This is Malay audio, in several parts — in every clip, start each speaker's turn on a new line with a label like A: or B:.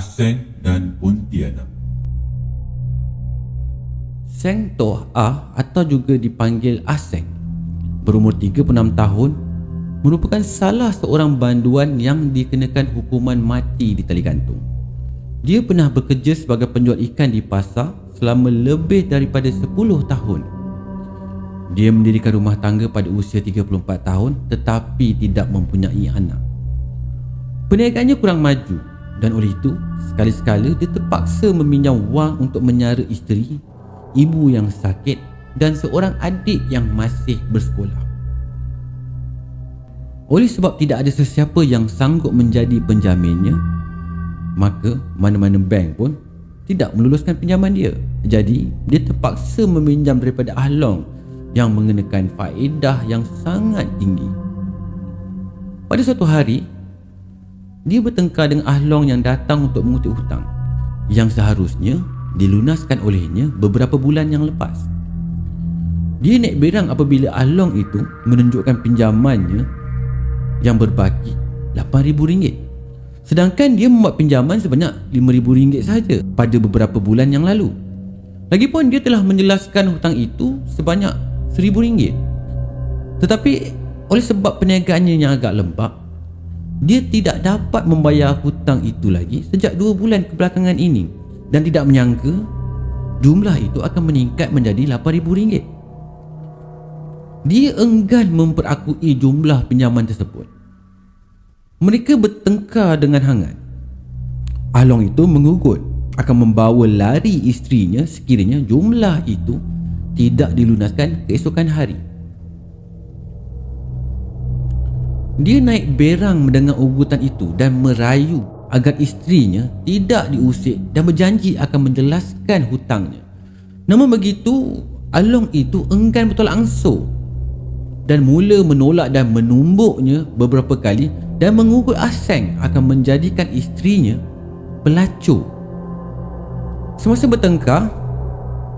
A: Aseng dan Pontianak.
B: Seng Toh Ah atau juga dipanggil Aseng, berumur 36 tahun, merupakan salah seorang banduan yang dikenakan hukuman mati di tali gantung. Dia pernah bekerja sebagai penjual ikan di pasar selama lebih daripada 10 tahun. Dia mendirikan rumah tangga pada usia 34 tahun tetapi tidak mempunyai anak. Perniagaannya kurang maju dan oleh itu sekali-sekala dia terpaksa meminjam wang untuk menyara isteri, ibu yang sakit dan seorang adik yang masih bersekolah. Oleh sebab tidak ada sesiapa yang sanggup menjadi penjaminnya, maka mana-mana bank pun tidak meluluskan pinjaman dia. Jadi dia terpaksa meminjam daripada Ah Long yang mengenakan faedah yang sangat tinggi. Pada suatu hari, dia bertengkar dengan Ah Long yang datang untuk mengutip hutang yang seharusnya dilunaskan olehnya beberapa bulan yang lepas. Dia naik berang apabila Ah Long itu menunjukkan pinjamannya yang berbaki RM8,000, sedangkan dia membuat pinjaman sebanyak RM5,000 sahaja pada beberapa bulan yang lalu. Lagipun dia telah menjelaskan hutang itu sebanyak RM1,000. Tetapi oleh sebab perniagaannya yang agak lembab, dia tidak dapat membayar hutang itu lagi sejak 2 bulan kebelakangan ini dan tidak menyangka jumlah itu akan meningkat menjadi RM8,000. Dia enggan memperakui jumlah pinjaman tersebut. Mereka bertengkar dengan hangat. Ah Long itu mengugut akan membawa lari isterinya sekiranya jumlah itu tidak dilunaskan keesokan hari. Dia naik berang mendengar ugutan itu dan merayu agar isterinya tidak diusik dan berjanji akan menjelaskan hutangnya. Namun begitu, Ah Long itu enggan betul ansur dan mula menolak dan menumbuknya beberapa kali dan mengugut Aseng akan menjadikan isterinya pelacur. Semasa bertengkar,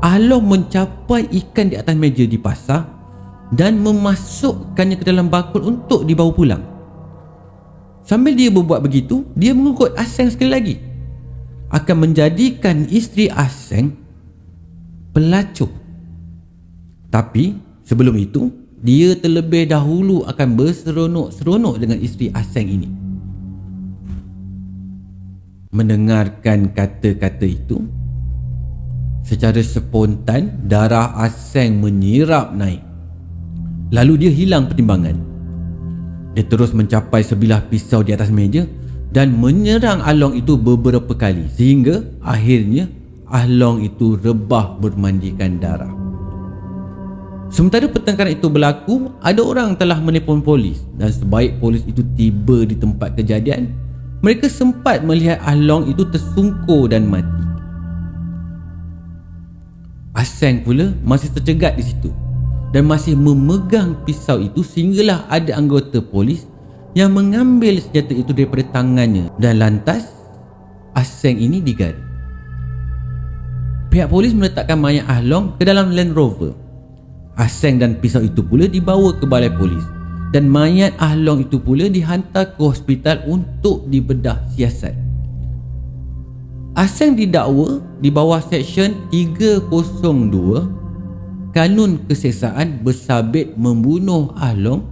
B: Ah Long mencapai ikan di atas meja di pasar dan memasukkannya ke dalam bakul untuk dibawa pulang. Sambil dia berbuat begitu, dia mengugut Aseng sekali lagi akan menjadikan isteri Aseng pelacur. Tapi sebelum itu, dia terlebih dahulu akan berseronok-seronok dengan isteri Aseng ini. Mendengarkan kata-kata itu, secara spontan darah Aseng menyirap naik. Lalu dia hilang pertimbangan. Dia terus mencapai sebilah pisau di atas meja dan menyerang Ah Long itu beberapa kali sehingga akhirnya Ah Long itu rebah bermandikan darah. Sementara pertengkaran itu berlaku, ada orang telah menelpon polis dan sebaik polis itu tiba di tempat kejadian, mereka sempat melihat Ah Long itu tersungkur dan mati. Aseng pula masih tercegat di situ dan masih memegang pisau itu sehinggalah ada anggota polis yang mengambil senjata itu daripada tangannya dan lantas Aseng ini digaring. Pihak polis meletakkan mayat Ah Long ke dalam Land Rover. Aseng dan pisau itu pula dibawa ke balai polis dan mayat Ah Long itu pula dihantar ke hospital untuk dibedah siasat. Aseng didakwa di bawah Seksyen 302 Kanun Keseksaan bersabit membunuh Ah Long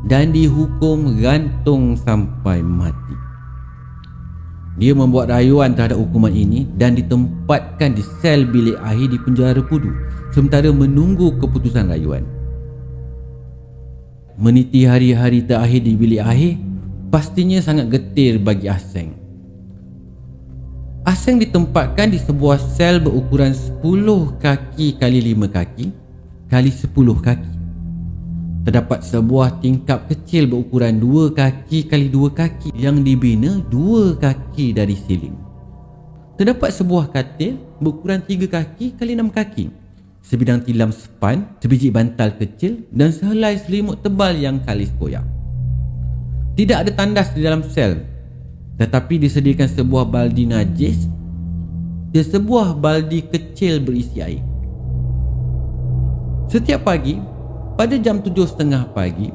B: dan dihukum gantung sampai mati. Dia membuat rayuan terhadap hukuman ini dan ditempatkan di sel bilik akhir di penjara Pudu sementara menunggu keputusan rayuan. Meniti hari-hari terakhir di bilik akhir pastinya sangat getir bagi Aseng. Aseng ditempatkan di sebuah sel berukuran 10 kaki kali 5 kaki kali 10 kaki. Terdapat sebuah tingkap kecil berukuran 2 kaki kali 2 kaki yang dibina 2 kaki dari siling. Terdapat sebuah katil berukuran 3 kaki kali 6 kaki, sebidang tilam sepan, sebiji bantal kecil dan sehelai selimut tebal yang kalis koyak. Tidak ada tandas di dalam sel, tetapi disediakan sebuah baldi najis dan sebuah baldi kecil berisi air. Setiap pagi pada jam 7.30 pagi,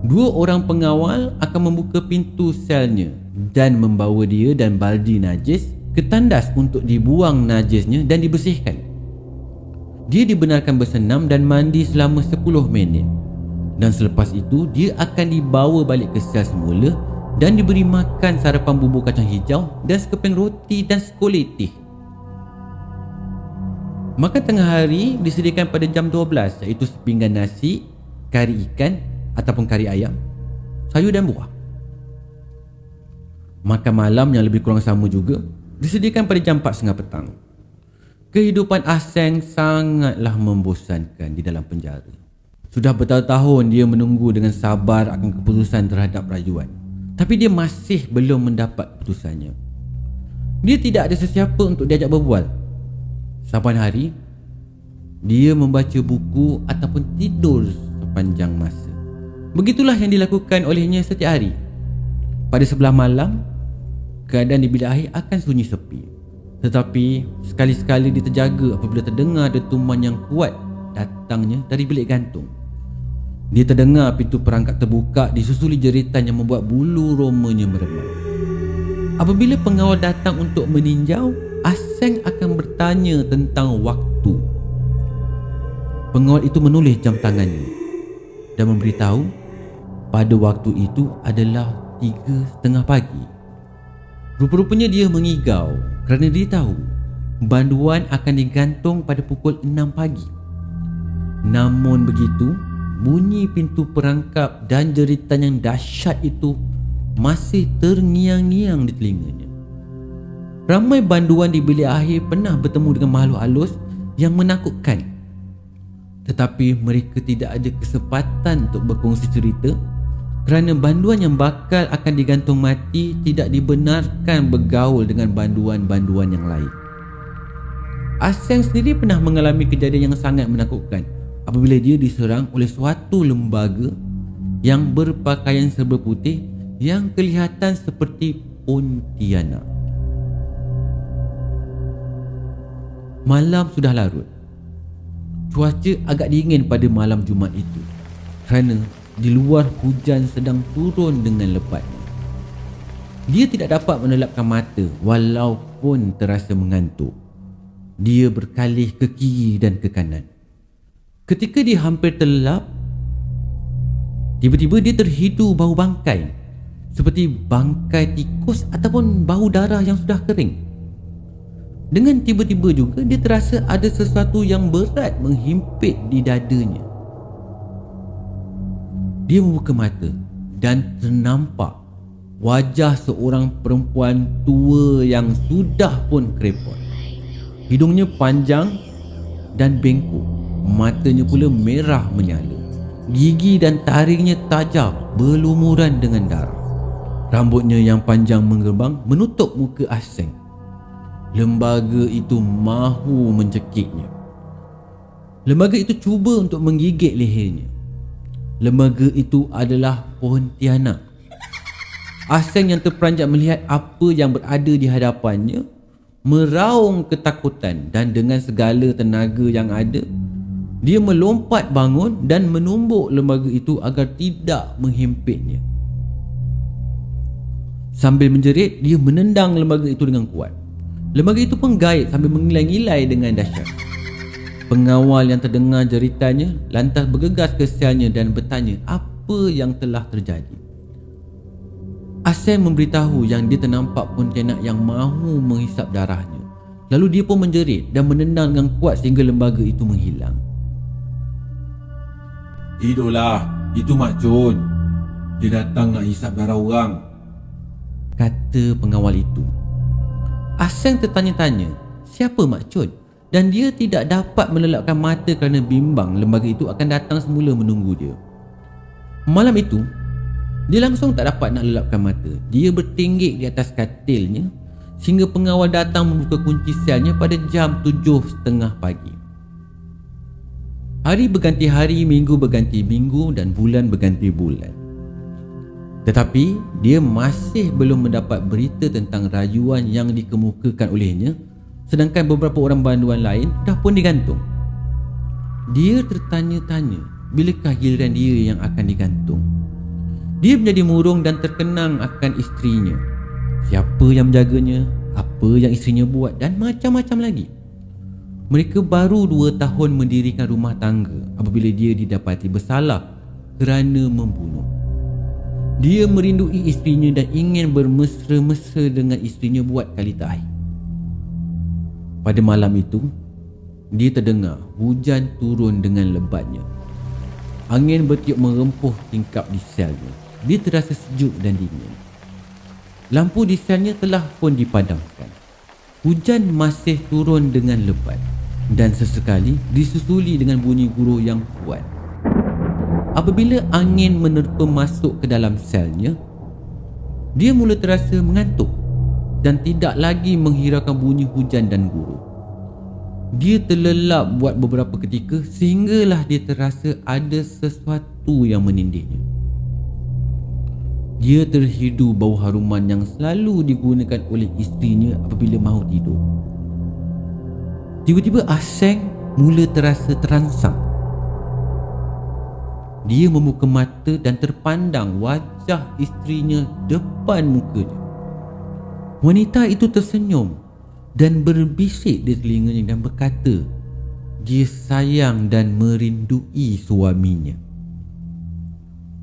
B: 2 orang pengawal akan membuka pintu selnya dan membawa dia dan baldi najis ke tandas untuk dibuang najisnya dan dibersihkan. Dia dibenarkan bersenam dan mandi selama 10 minit. Dan selepas itu, dia akan dibawa balik ke sel semula dan diberi makan sarapan bubur kacang hijau dan sekeping roti dan sekoleh teh. Makan tengah hari disediakan pada jam 12, iaitu sepinggan nasi, kari ikan ataupun kari ayam, sayur dan buah. Makan malam yang lebih kurang sama juga disediakan pada jam 4.30 petang. Kehidupan Aseng sangatlah membosankan di dalam penjara. Sudah bertahun-tahun dia menunggu dengan sabar akan keputusan terhadap rayuan, tapi dia masih belum mendapat keputusannya. Dia tidak ada sesiapa untuk diajak berbual. Saban hari dia membaca buku ataupun tidur sepanjang masa. Begitulah yang dilakukan olehnya setiap hari. Pada sebelah malam, keadaan di bilik akhir akan sunyi sepi. Tetapi sekali-sekali dia terjaga apabila terdengar dentuman yang kuat datangnya dari bilik gantung. Dia terdengar pintu perangkap terbuka disusuli jeritan yang membuat bulu romanya meremang. Apabila pengawal datang untuk meninjau, Aseng akan bertanya tentang waktu. Pengawal itu menulis jam tangannya dan memberitahu pada waktu itu adalah 3:30 pagi. Rupa-rupanya dia mengigau kerana dia tahu banduan akan digantung pada pukul 6 pagi. Namun begitu, bunyi pintu perangkap dan jeritan yang dahsyat itu masih terngiang-ngiang di telinganya. Ramai banduan di bilik akhir pernah bertemu dengan makhluk halus yang menakutkan, tetapi mereka tidak ada kesempatan untuk berkongsi cerita kerana banduan yang bakal akan digantung mati tidak dibenarkan bergaul dengan banduan-banduan yang lain. Aseng sendiri pernah mengalami kejadian yang sangat menakutkan apabila dia diserang oleh suatu lembaga yang berpakaian serba putih yang kelihatan seperti Pontianak. Malam sudah larut. Cuaca agak dingin pada malam Jumaat itu kerana di luar hujan sedang turun dengan lepatnya. Dia tidak dapat menelapkan mata walaupun terasa mengantuk. Dia berkalih ke kiri dan ke kanan. Ketika dia hampir terlelap, tiba-tiba dia terhidu bau bangkai, seperti bangkai tikus ataupun bau darah yang sudah kering. Dengan tiba-tiba juga dia terasa ada sesuatu yang berat menghimpit di dadanya. Dia membuka mata dan ternampak wajah seorang perempuan tua yang sudah pun krepot. Hidungnya panjang dan bengkok, matanya pula merah menyala. Gigi dan taringnya tajam berlumuran dengan darah. Rambutnya yang panjang menggerbang menutup muka Aseng. Lembaga itu mahu mencekiknya. Lembaga itu cuba untuk menggigit lehernya. Lembaga itu adalah Pontianak. Aseng yang terperanjat melihat apa yang berada di hadapannya meraung ketakutan dan dengan segala tenaga yang ada, dia melompat bangun dan menumbuk lembaga itu agar tidak menghimpitnya. Sambil menjerit, dia menendang lembaga itu dengan kuat. Lembaga itu pun gaib sambil mengilai-ngilai dengan dahsyat. Pengawal yang terdengar jeritannya lantas bergegas ke selnya dan bertanya apa yang telah terjadi. Aseng memberitahu yang dia ternampak Pontianak yang mahu menghisap darahnya. Lalu dia pun menjerit dan menendang dengan kuat sehingga lembaga itu menghilang.
A: Tidurlah, itu Mak Jun. Dia datang nak hisap darah orang,
B: kata pengawal itu. Aseng tertanya-tanya siapa Mak Cun, dan dia tidak dapat melelapkan mata kerana bimbang lembaga itu akan datang semula menunggu dia. Malam itu, dia langsung tak dapat nak lelapkan mata. Dia bertinggik di atas katilnya sehingga pengawal datang membuka kunci selnya pada jam 7.30 pagi. Hari berganti hari, minggu berganti minggu dan bulan berganti bulan. Tetapi dia masih belum mendapat berita tentang rayuan yang dikemukakan olehnya, sedangkan beberapa orang banduan lain dah pun digantung. Dia tertanya-tanya bilakah giliran dia yang akan digantung. Dia menjadi murung dan terkenang akan isterinya siapa yang menjaganya, apa yang isterinya buat dan macam-macam lagi. Mereka baru 2 tahun mendirikan rumah tangga apabila dia didapati bersalah kerana membunuh. Dia merindui isterinya dan ingin bermesra-mesra dengan isterinya buat kali terakhir. Pada malam itu, dia terdengar hujan turun dengan lebatnya. Angin bertiup merempuh tingkap di selnya. Dia terasa sejuk dan dingin. Lampu di selnya telah pun dipadamkan. Hujan masih turun dengan lebat dan sesekali disusuli dengan bunyi guruh yang kuat. Apabila angin menerpa masuk ke dalam selnya, dia mula terasa mengantuk dan tidak lagi menghiraukan bunyi hujan dan guruh. Dia terlelap buat beberapa ketika sehinggalah dia terasa ada sesuatu yang menindihnya. Dia terhidu bau haruman yang selalu digunakan oleh isterinya apabila mahu tidur. Tiba-tiba Aseng mula terasa terangsang. Dia membuka mata dan terpandang wajah isterinya depan mukanya. Wanita itu tersenyum dan berbisik di telinganya dan berkata, dia sayang dan merindui suaminya.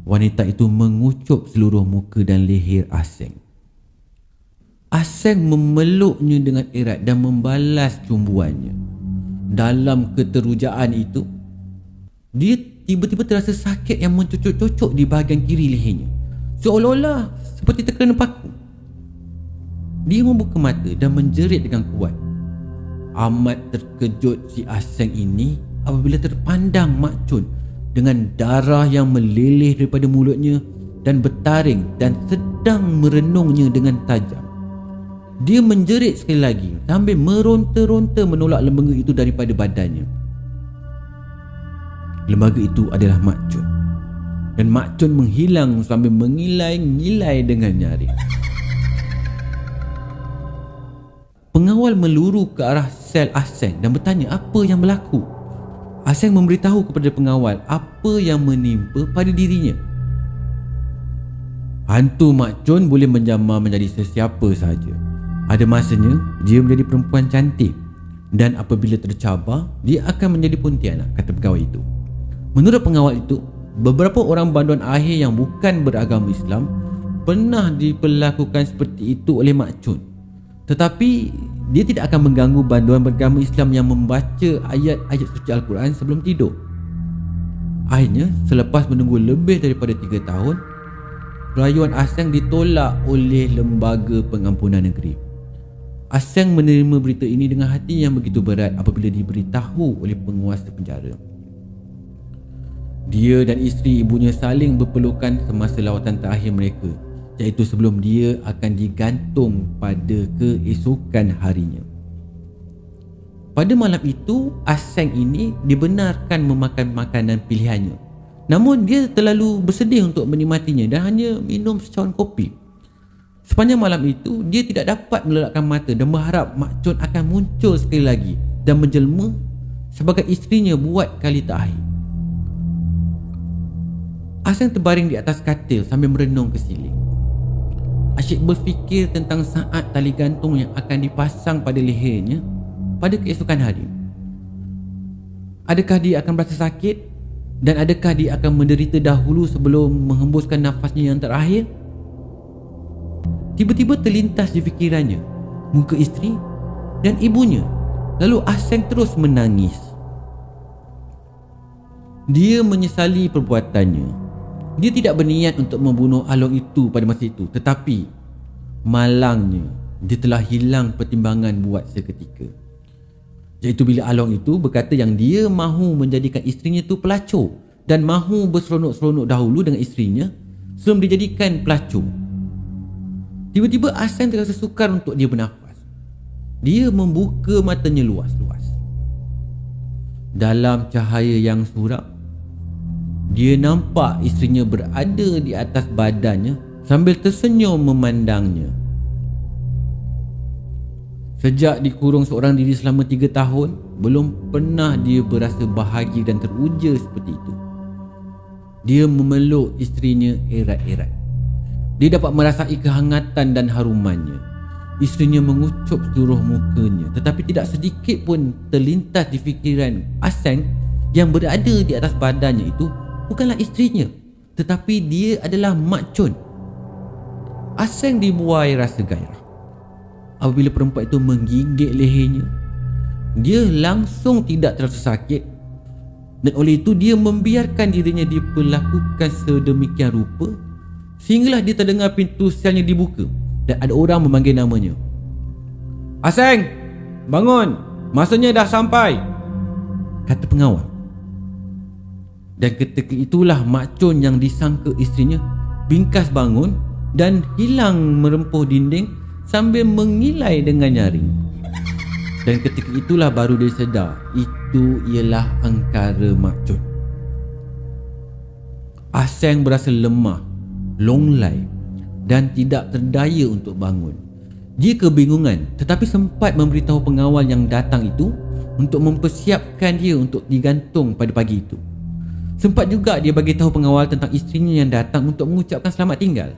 B: Wanita itu mengucup seluruh muka dan leher Aseng. Aseng memeluknya dengan erat dan membalas cumbuannya. Dalam keterujaan itu, dia tiba-tiba terasa sakit yang mencocok-cocok di bahagian kiri lehernya, seolah-olah seperti terkena paku. Dia membuka mata dan menjerit dengan kuat. Amat terkejut si Aseng ini apabila terpandang Mak Chun dengan darah yang meleleh daripada mulutnya dan bertaring dan sedang merenungnya dengan tajam. Dia menjerit sekali lagi sambil meronta-ronta menolak lembaga itu daripada badannya. Lembaga itu adalah Mak Chun, dan Mak Chun menghilang sambil mengilai-ngilai dengan nyaring. Pengawal meluru ke arah sel Aseng dan bertanya apa yang berlaku. Aseng memberitahu kepada pengawal apa yang menimpa pada dirinya. Hantu Mak Chun boleh menjamah menjadi sesiapa sahaja. Ada masanya dia menjadi perempuan cantik, dan apabila tercabar dia akan menjadi pontianak, kata pegawai itu. Menurut pengawal itu, beberapa orang banduan akhir yang bukan beragama Islam pernah diperlakukan seperti itu oleh Mak Chun. Tetapi dia tidak akan mengganggu banduan beragama Islam yang membaca ayat-ayat suci Al-Quran sebelum tidur. Akhirnya, selepas menunggu lebih daripada 3 tahun, rayuan Aseng ditolak oleh Lembaga Pengampunan Negeri. Aseng menerima berita ini dengan hati yang begitu berat apabila diberitahu oleh penguasa penjara. Dia dan isteri ibunya saling berpelukan semasa lawatan terakhir mereka, iaitu sebelum dia akan digantung pada keesokan harinya. Pada malam itu, Aseng ini dibenarkan memakan makanan pilihannya. Namun dia terlalu bersedih untuk menikmatinya dan hanya minum secawan kopi. Sepanjang malam itu, dia tidak dapat melelapkan mata dan berharap Mak Chun akan muncul sekali lagi dan menjelma sebagai isterinya buat kali terakhir. Aseng terbaring di atas katil sambil merenung ke siling. Asyik berfikir tentang saat tali gantung yang akan dipasang pada lehernya pada keesokan hari. Adakah dia akan berasa sakit? Dan adakah dia akan menderita dahulu sebelum menghembuskan nafasnya yang terakhir? Tiba-tiba terlintas di fikirannya muka isteri dan ibunya. Lalu Aseng terus menangis. Dia menyesali perbuatannya. Dia tidak berniat untuk membunuh Along itu pada masa itu, tetapi malangnya dia telah hilang pertimbangan buat seketika. Iaitu bila Along itu berkata yang dia mahu menjadikan isterinya itu pelacur dan mahu berseronok-seronok dahulu dengan isterinya sebelum dijadikan pelacur. Tiba-tiba Aseng terasa sukar untuk dia bernafas. Dia membuka matanya luas-luas. Dalam cahaya yang suram, dia nampak isterinya berada di atas badannya sambil tersenyum memandangnya. Sejak dikurung seorang diri selama 3 tahun, belum pernah dia berasa bahagia dan teruja seperti itu. Dia memeluk isterinya erat-erat. Dia dapat merasai kehangatan dan harumannya. Isterinya mengucup seluruh mukanya, tetapi tidak sedikit pun terlintas di fikiran Aseng yang berada di atas badannya itu bukanlah isterinya, tetapi dia adalah Mak Chun. Aseng dibuai rasa gairah. Apabila perempuan itu menggigit lehernya, dia langsung tidak terasa sakit, dan oleh itu dia membiarkan dirinya diperlakukan sedemikian rupa sehinggalah dia terdengar pintu selnya dibuka dan ada orang memanggil namanya. "Aseng, bangun, masanya dah sampai," kata pengawal. Dan ketika itulah Mak Chun yang disangka isterinya bingkas bangun dan hilang merempuh dinding sambil mengilai dengan nyaring. Dan ketika itulah baru dia sedar itu ialah angkara Mak Chun. Aseng berasa lemah, longlai dan tidak terdaya untuk bangun. Dia kebingungan tetapi sempat memberitahu pengawal yang datang itu untuk mempersiapkan dia untuk digantung pada pagi itu. Sempat juga dia bagi tahu pengawal tentang isterinya yang datang untuk mengucapkan selamat tinggal.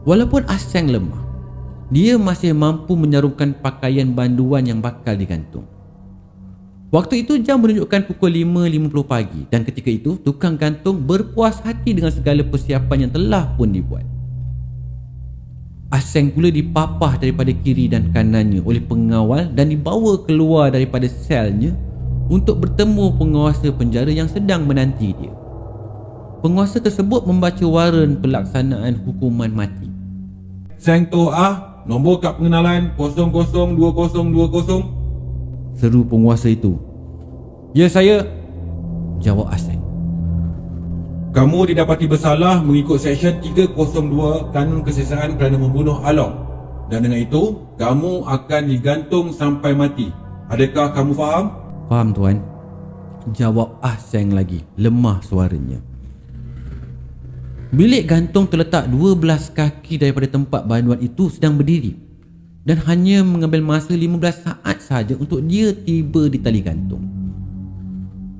B: Walaupun Aseng lemah, dia masih mampu menyarungkan pakaian banduan yang bakal digantung. Waktu itu jam menunjukkan pukul 5.50 pagi dan ketika itu tukang gantung berpuas hati dengan segala persiapan yang telah pun dibuat. Aseng pula dipapah daripada kiri dan kanannya oleh pengawal dan dibawa keluar daripada selnya untuk bertemu penguasa penjara yang sedang menanti dia. Penguasa tersebut membaca waran pelaksanaan hukuman mati.
A: Seng To Ah, nombor kad pengenalan 002020,
B: seru penguasa itu. "Ya, saya," jawab Aseng.
A: "Kamu didapati bersalah mengikut Seksyen 302 Kanun Kesesaan kerana membunuh Along. Dan dengan itu, kamu akan digantung sampai mati. Adakah kamu faham?"
B: "Faham, Tuan," jawab Aseng lagi, lemah suaranya. Bilik gantung terletak 12 kaki daripada tempat banduan itu sedang berdiri dan hanya mengambil masa 15 saat sahaja untuk dia tiba di tali gantung.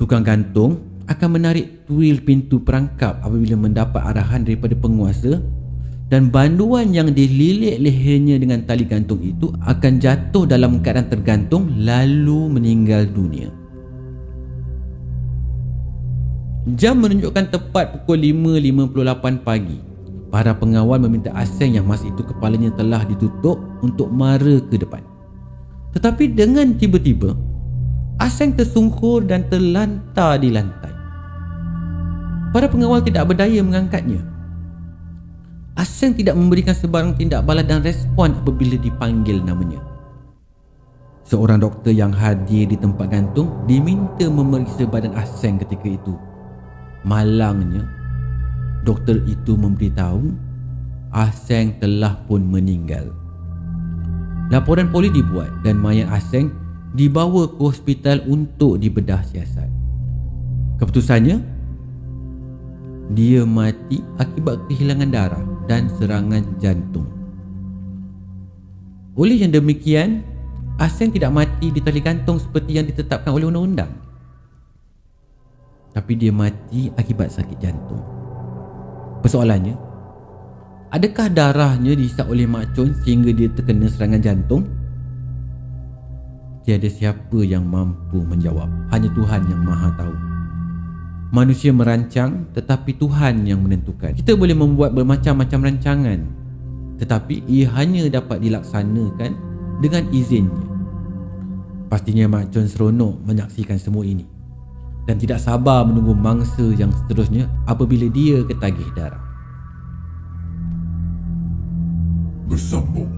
B: Tukang gantung akan menarik tuil pintu perangkap apabila mendapat arahan daripada penguasa dan banduan yang dililit lehernya dengan tali gantung itu akan jatuh dalam keadaan tergantung lalu meninggal dunia. Jam menunjukkan tepat pukul 5.58 pagi. Para pengawal meminta Aseng yang masa itu kepalanya telah ditutup untuk mara ke depan. Tetapi dengan tiba-tiba, Aseng tersungkur dan terlantar di lantai. Para pengawal tidak berdaya mengangkatnya. Aseng tidak memberikan sebarang tindak balas dan respon apabila dipanggil namanya. Seorang doktor yang hadir di tempat gantung diminta memeriksa badan Aseng ketika itu. Malangnya, doktor itu memberitahu Aseng telah pun meninggal. Laporan polis dibuat dan mayat Aseng dibawa ke hospital untuk dibedah siasat. Keputusannya, dia mati akibat kehilangan darah dan serangan jantung. Oleh yang demikian, Aseng tidak mati di tali gantung seperti yang ditetapkan oleh undang-undang, tapi dia mati akibat sakit jantung. Persoalannya, adakah darahnya dihisap oleh Mak Chun sehingga dia terkena serangan jantung? Tiada siapa yang mampu menjawab, hanya Tuhan yang Maha Tahu. Manusia merancang tetapi Tuhan yang menentukan. Kita boleh membuat bermacam-macam rancangan, tetapi ia hanya dapat dilaksanakan dengan izinnya. Pastinya Mak Chun seronok menyaksikan semua ini dan tidak sabar menunggu mangsa yang seterusnya apabila dia ketagih darah.
C: Bersambung